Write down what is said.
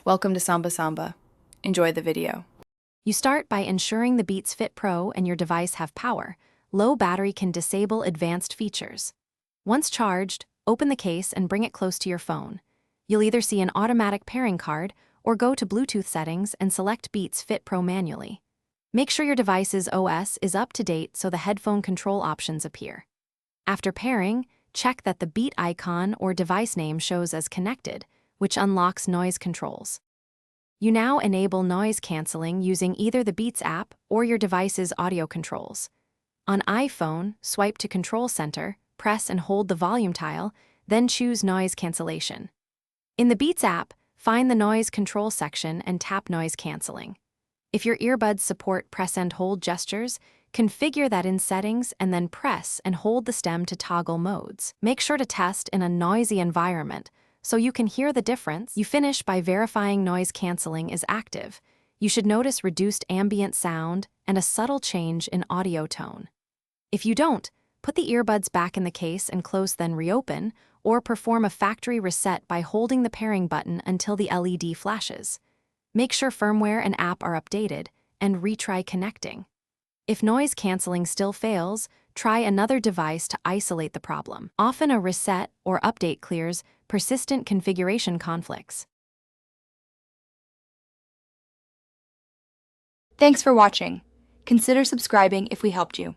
Welcome to Samba Samba. Enjoy the video. You start by ensuring the Beats Fit Pro and your device have power. Low battery can disable advanced features. Once charged, open the case and bring it close to your phone. You'll either see an automatic pairing card or go to Bluetooth settings and select Beats Fit Pro manually. Make sure your device's OS is up to date so the headphone control options appear. After pairing, check that the Beat icon or device name shows as connected, which unlocks noise controls. You now enable noise cancelling using either the Beats app or your device's audio controls. On iPhone, swipe to Control Center, press and hold the volume tile, then choose Noise Cancellation. In the Beats app, find the Noise Control section and tap Noise Cancelling. If your earbuds support press and hold gestures, configure that in Settings and then press and hold the stem to toggle modes. Make sure to test in a noisy environment so you can hear the difference. You finish by verifying noise cancelling is active. You should notice reduced ambient sound and a subtle change in audio tone. If you don't, put the earbuds back in the case and close then reopen, or perform a factory reset by holding the pairing button until the LED flashes. Make sure firmware and app are updated, and retry connecting. If noise cancelling still fails, try another device to isolate the problem. Often a reset or update clears persistent configuration conflicts. Thanks for watching. Consider subscribing if we helped you.